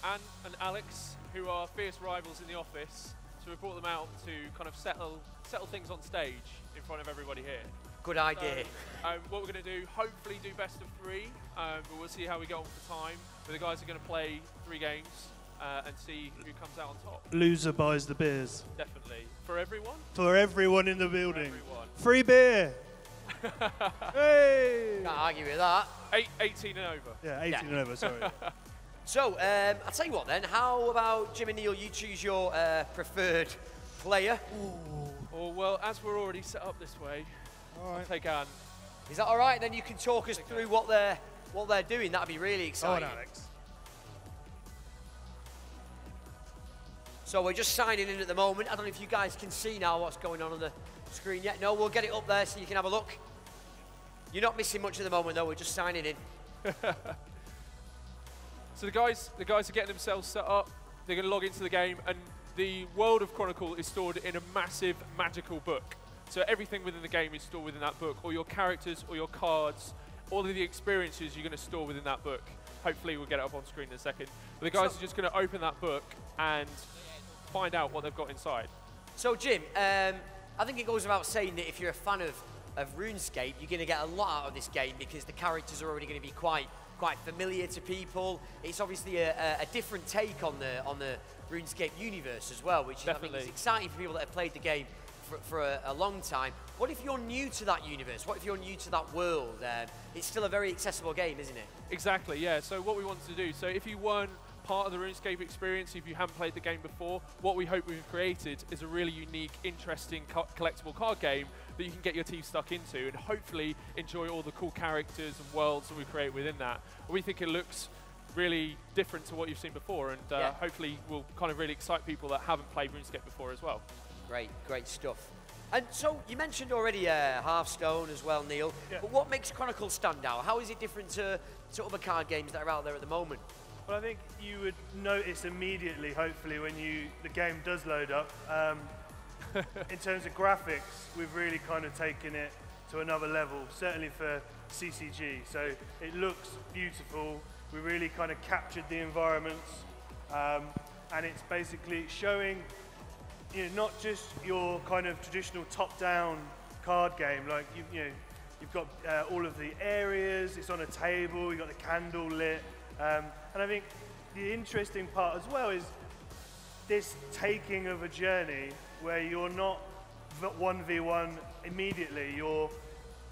Anne and Alex, who are fierce rivals in the office. So we brought them out to kind of settle things on stage in front of everybody here. Good idea. So, what we're going to do, hopefully do best of 3, but we'll see how we go on for time. But the guys are going to play 3 games and see who comes out on top. Loser buys the beers. Definitely. For everyone? For everyone in the building. Everyone. Free beer. Hey! Can't argue with that. 18 and over. Yeah, 18 and over, sorry. So, I'll tell you what then. How about, Jim and Neil, you choose your preferred player? Oh, well, as we're already set up this way, I'll take Anne. Is that all right? Then you can talk us through what they're doing. That'd be really exciting. Oh, Alex. So we're just signing in at the moment. I don't know if you guys can see now what's going on the screen yet. No, we'll get it up there so you can have a look. You're not missing much at the moment though. We're just signing in. So the guys are getting themselves set up. They're going to log into the game, and the world of Chronicle is stored in a massive magical book. So everything within the game is stored within that book. All your characters, all your cards, all of the experiences you're going to store within that book. Hopefully we'll get it up on screen in a second. But the guys are just going to open that book and find out what they've got inside. So Jim, I think it goes without saying that if you're a fan of RuneScape, you're going to get a lot out of this game because the characters are already going to be quite familiar to people. It's obviously a different take on the RuneScape universe as well, which I think is exciting for people that have played the game for a long time. What if you're new to that universe? What if you're new to that world? It's still a very accessible game, isn't it? Exactly, yeah. So what we wanted to do, so if you weren't part of the RuneScape experience, if you haven't played the game before, what we hope we've created is a really unique, interesting collectible card game that you can get your teeth stuck into and hopefully enjoy all the cool characters and worlds that we create within that. We think it looks really different to what you've seen before, and hopefully will kind of really excite people that haven't played RuneScape before as well. Great stuff. And so you mentioned already Hearthstone as well, Neil. Yeah. But what makes Chronicle stand out? How is it different to other card games that are out there at the moment? Well, I think you would notice immediately, hopefully, when the game does load up. In terms of graphics, we've really kind of taken it to another level, certainly for CCG. So it looks beautiful. We really kind of captured the environments, and it's basically showing, not just your kind of traditional top-down card game. Like you've got all of the areas. It's on a table. You've got the candle lit. And I think the interesting part as well is this taking of a journey where you're not 1v1 immediately, you're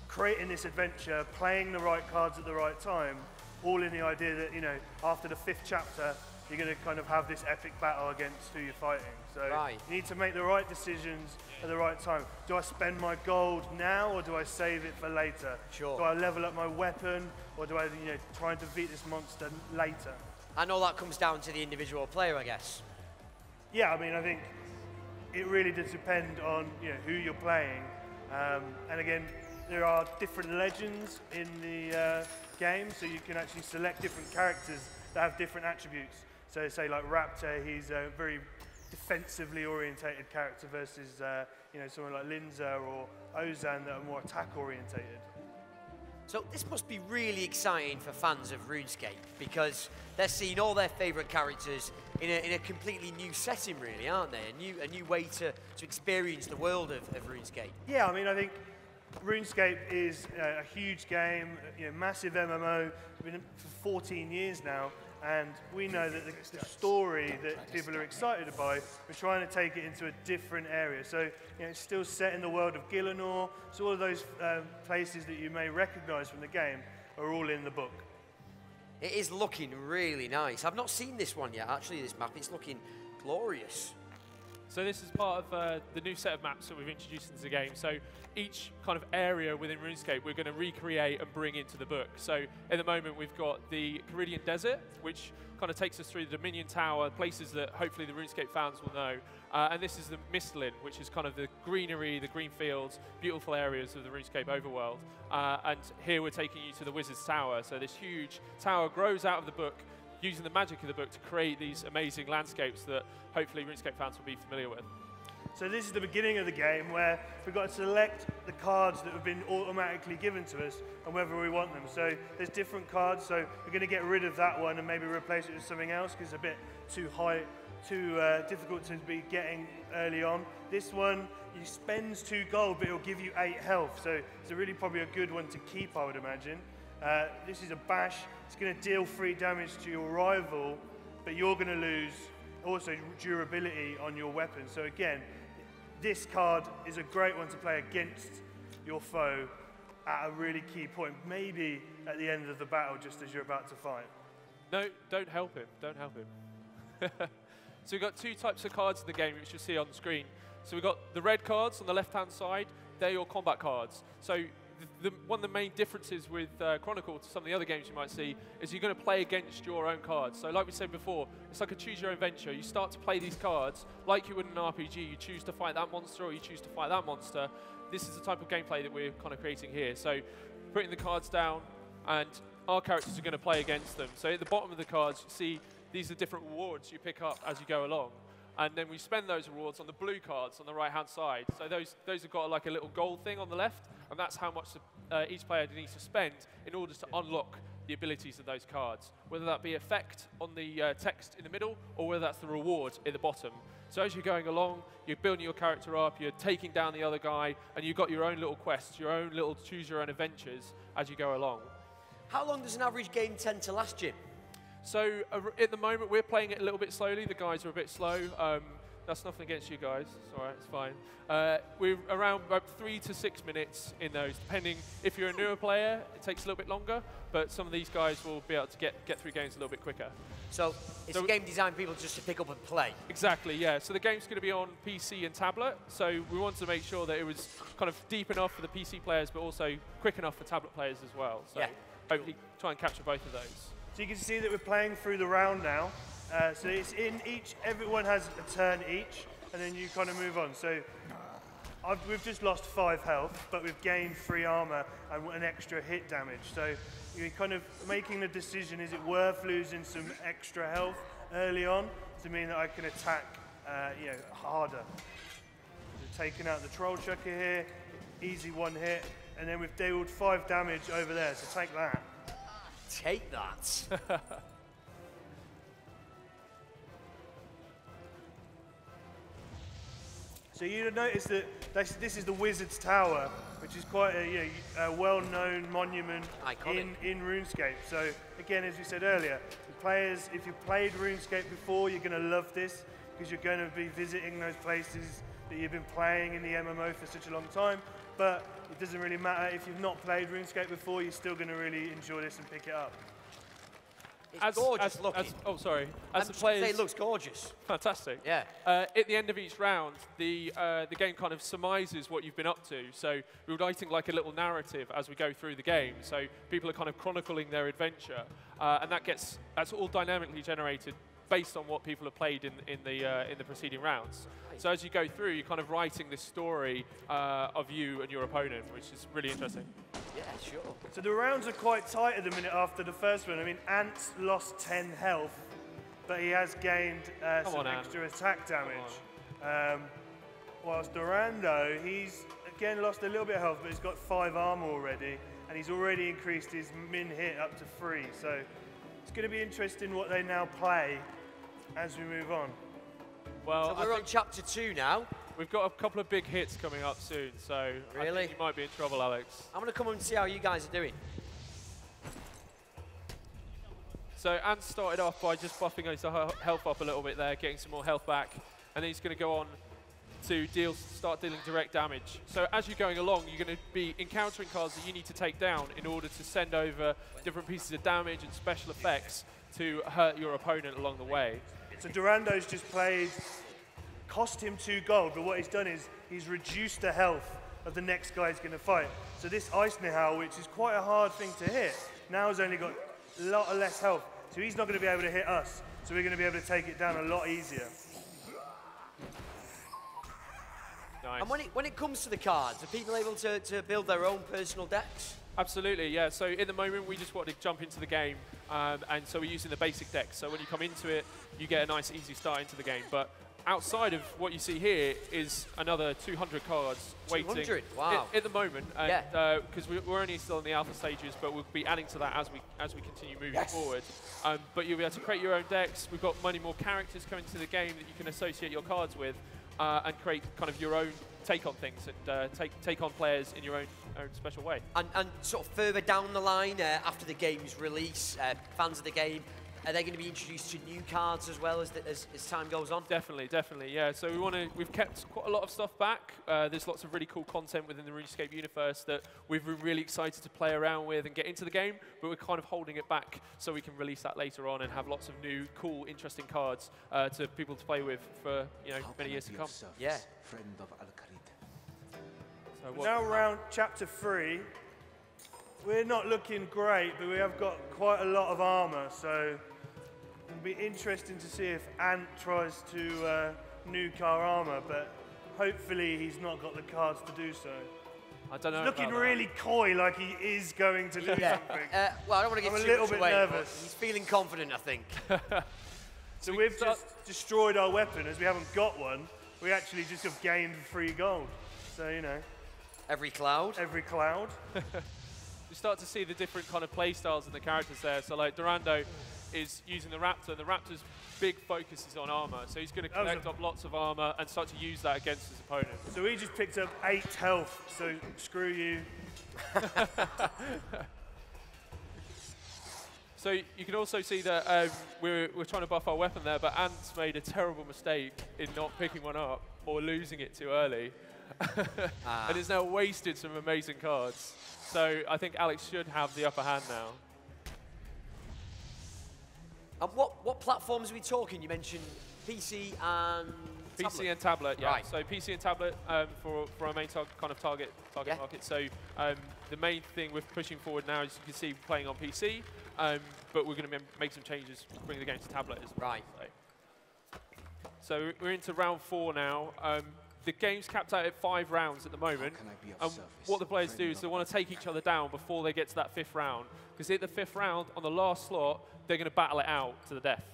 creating this adventure, playing the right cards at the right time, all in the idea that, after the 5th chapter, you're going to kind of have this epic battle against who you're fighting. So Right. you need to make the right decisions at the right time. Do I spend my gold now, or do I save it for later? Sure. Do I level up my weapon, or do I try and defeat this monster later? And all that comes down to the individual player, I guess. Yeah, I mean, I think it really does depend on who you're playing. And again, there are different legends in the game, so you can actually select different characters that have different attributes. So say like Raptor, he's a very defensively orientated character versus someone like Linza or Ozan that are more attack orientated. So this must be really exciting for fans of RuneScape, because they're seeing all their favourite characters in a completely new setting, really, aren't they? A new way to experience the world of RuneScape. Yeah, I mean, I think RuneScape is a huge game, massive MMO. We've been for 14 years now, and we know that the story that people are excited about, we're trying to take it into a different area. So, it's still set in the world of Gielinor, so all of those places that you may recognise from the game are all in the book. It is looking really nice. I've not seen this one yet, actually, this map. It's looking glorious. So this is part of the new set of maps that we've introduced into the game. So each kind of area within RuneScape we're going to recreate and bring into the book. So at the moment we've got the Caridian Desert, which kind of takes us through the Dominion Tower, places that hopefully the RuneScape fans will know. And this is the Mistland, which is kind of the greenery, the green fields, beautiful areas of the RuneScape overworld. And here we're taking you to the Wizard's Tower. So this huge tower grows out of the book, using the magic of the book to create these amazing landscapes that hopefully RuneScape fans will be familiar with. So this is the beginning of the game where we've got to select the cards that have been automatically given to us and whether we want them. So there's different cards, so we're going to get rid of that one and maybe replace it with something else because it's a bit too high, too difficult to be getting early on. This one, you spend 2 gold, but it'll give you 8 health, so it's really probably a good one to keep, I would imagine. This is a bash. It's going to deal 3 damage to your rival, but you're going to lose also durability on your weapon. So again, this card is a great one to play against your foe at a really key point, maybe at the end of the battle just as you're about to fight. No, don't help him. Don't help him. So we've got 2 types of cards in the game, which you'll see on the screen. So we've got the red cards on the left-hand side. They're your combat cards. So one of the main differences with Chronicle to some of the other games you might see is you're going to play against your own cards. So like we said before, it's like a choose your own venture. You start to play these cards like you would in an RPG. You choose to fight that monster or you choose to fight that monster. This is the type of gameplay that we're kind of creating here. So putting the cards down, and our characters are going to play against them. So at the bottom of the cards, you see these are different rewards you pick up as you go along. And then we spend those rewards on the blue cards on the right-hand side. So those have got like a little gold thing on the left, and that's how much each player needs to spend in order to unlock the abilities of those cards, whether that be effect on the text in the middle, or whether that's the reward at the bottom. So as you're going along, you're building your character up, you're taking down the other guy, and you've got your own little quests, your own little choose-your-own adventures as you go along. How long does an average game tend to last, Jim? So at the moment, we're playing it a little bit slowly. The guys are a bit slow. That's nothing against you guys. It's all right, it's fine. We're around about 3 to 6 minutes in those, depending. If you're a newer player, it takes a little bit longer, but some of these guys will be able to get through games a little bit quicker. So it's a game designed for people just to pick up and play? Exactly, yeah. So the game's going to be on PC and tablet, so we wanted to make sure that it was kind of deep enough for the PC players, but also quick enough for tablet players as well. So yeah. Hopefully try and capture both of those. So you can see that we're playing through the round now. So it's in each, everyone has a turn each, and then you kind of move on. So we've just lost 5 health, but we've gained 3 armor and an extra hit damage. So you're kind of making the decision, is it worth losing some extra health early on to mean that I can attack harder? So taking out the troll chucker here, easy 1 hit, and then we've dealt 5 damage over there, so take that. Take that. So you'll notice that this is the Wizard's Tower, which is quite a well-known monument in RuneScape. So again, as we said earlier, the players, if you've played RuneScape before, you're going to love this because you're going to be visiting those places that you've been playing in the MMO for such a long time. But it doesn't really matter if you've not played RuneScape before, you're still going to really enjoy this and pick it up. It's gorgeous looking. Oh, sorry. As the Say players, it looks gorgeous. fantastic. Yeah. At the end of each round, the game kind of surmises what you've been up to. So we're writing like a little narrative as we go through the game. So people are kind of chronicling their adventure, and that's all dynamically generated based on what people have played in the preceding rounds. So as you go through, you're kind of writing this story of you and your opponent, which is really interesting. Yeah, sure. So the rounds are quite tight at the minute after the first one. I mean, Ant's lost 10 health, but he has gained some extra attack damage. Whilst Durando, he's again lost a little bit of health, but he's got 5 armor already, and he's already increased his min hit up to 3. So it's going to be interesting what they now play as we move on. Well, So we're on chapter 2 now. we've got a couple of big hits coming up soon, so I Really? think you might be in trouble, Alex. I'm going to come and see how you guys are doing. So Ant started off by just buffing his health up a little bit there, getting some more health back, and then he's going to go on to start dealing direct damage. So as you're going along, you're going to be encountering cards that you need to take down in order to send over different pieces of damage and special effects to hurt your opponent along the way. So Durando's just played, cost him 2 gold, but what he's done is he's reduced the health of the next guy he's going to fight. So this Ice Nihal, which is quite a hard thing to hit, now has only got a lot of less health. So he's not going to be able to hit us. So we're going to be able to take it down a lot easier. Nice. And when it comes to the cards, are people able to build their own personal decks? Absolutely, yeah. So in the moment, we just want to jump into the game, and so we're using the basic deck. So when you come into it, you get a nice, easy start into the game. But outside of what you see here is another 200 cards waiting. 200? Wow. At the moment, Yeah. because we're only still in the alpha stages, but we'll be adding to that as we continue moving forward. But you'll be able to create your own decks. We've got many more characters coming to the game that you can associate your cards with, and create kind of your own take on things and take on players in your own special way. And sort of further down the line, after the game's release, fans of the game, are they going to be introduced to new cards as well as time goes on? Definitely, yeah. So we've kept quite a lot of stuff back. There's lots of really cool content within the RuneScape universe that we've been really excited to play around with and get into the game, but we're kind of holding it back so we can release that later on and have lots of new, cool, interesting cards to people to play with for many years to come. Yeah. Friend of Al-Kharid. So Now around chapter 3, we're not looking great, but we have got quite a lot of armor, so it'll be interesting to see if Ant tries to nuke our armor, but hopefully he's not got the cards to do so. I don't know. He's looking about really coy, like he is going to do Yeah. something. Well, I don't want to I'm get a too little much bit away, but nervous. he's feeling confident, I think. So we've just destroyed our weapon, as we haven't got one. We actually just have gained 3 gold. So, Every cloud. every cloud. You start to see the different kind of play styles in the characters there. So like Durando is using the Raptor. The Raptor's big focus is on armor. So he's going to collect up lots of armor and start to use that against his opponent. So he just picked up 8 health, so screw you. So you can also see that we're trying to buff our weapon there, but Ant's made a terrible mistake in not picking one up or losing it too early. And has now wasted some amazing cards. So I think Alex should have the upper hand now. And what platforms are we talking? You mentioned PC and tablet. PC and tablet, yeah. Right. So PC and tablet for our main target Yeah. market. So the main thing we're pushing forward now, as you can see, playing on PC, but we're going to make some changes to bring the game to tablet as well. Right. So we're into round 4 now. The game's capped out at 5 rounds at the moment. can I be of And service? what the players do Friend is of they want to take each other down before they get to that 5th round. Because at the 5th round, on the last slot, they're going to battle it out to the death.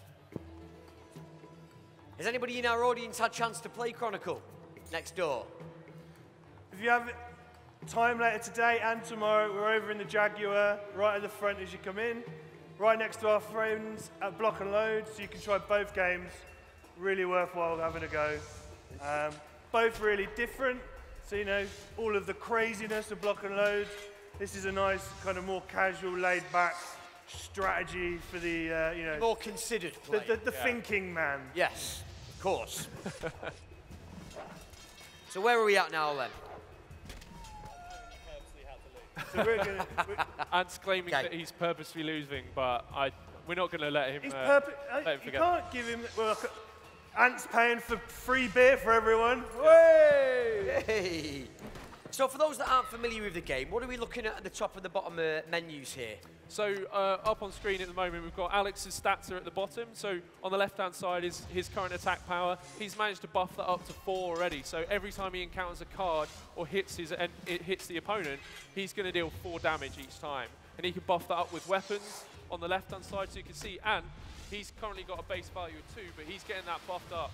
Has anybody in our audience had a chance to play Chronicle next door? If you have time later today and tomorrow, we're over in the Jaguar, right at the front as you come in, right next to our friends at Block and Load, so you can try both games. Really worthwhile having a go. Both really different, so all of the craziness of Block and Load. This is a nice, kind of more casual, laid-back strategy for the, More considered play. the thinking man. Yes, of course. So where are we at now then? So we're gonna, Ant's claiming Okay. that he's purposely losing, but we're not going to let him. He's let perfect. him You forget. can't give him. Well, Ant's paying for free beer for everyone. Way! Hey! So for those that aren't familiar with the game, what are we looking at the top and the bottom menus here? So up on screen at the moment, we've got Alex's stats are at the bottom. So on the left-hand side is his current attack power. He's managed to buff that up to 4 already. So every time he encounters a card or hits it hits the opponent, he's going to deal 4 damage each time. And he can buff that up with weapons on the left-hand side, so you can see. And he's currently got a base value of 2, but he's getting that buffed up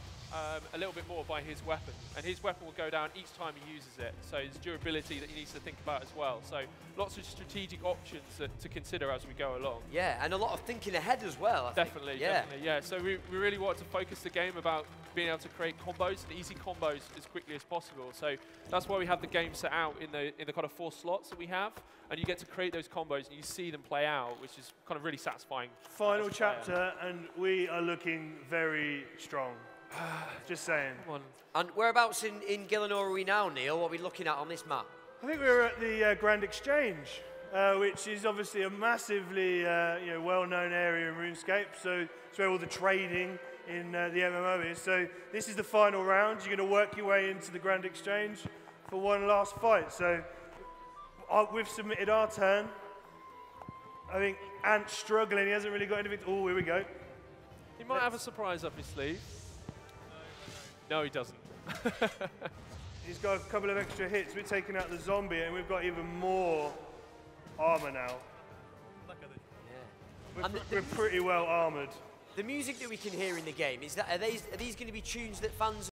a little bit more by his weapon. And his weapon will go down each time he uses it. So it's durability that he needs to think about as well. So lots of strategic options to consider as we go along. Yeah, and a lot of thinking ahead as well, I think. Definitely, definitely, yeah. So we really wanted to focus the game about being able to create combos and easy combos as quickly as possible. So that's why we have the game set out in the kind of 4 slots that we have. And you get to create those combos and you see them play out, which is kind of really satisfying. Final chapter, and we are looking very strong. Just saying. Come on. And whereabouts in Gillinor are we now, Neil? What are we looking at on this map? I think we're at the Grand Exchange, which is obviously a massively well-known area in RuneScape. So it's where all the trading in the MMO is. So this is the final round. You're going to work your way into the Grand Exchange for one last fight. So we've submitted our turn. I think Ant's struggling. He hasn't really got anything. Oh, here we go. He might have a surprise up his sleeve. No, he doesn't. He's got a couple of extra hits. We're taking out the zombie, and we've got even more armor now. Yeah. We're pretty well armored. The music that we can hear in the game, are these going to be tunes that fans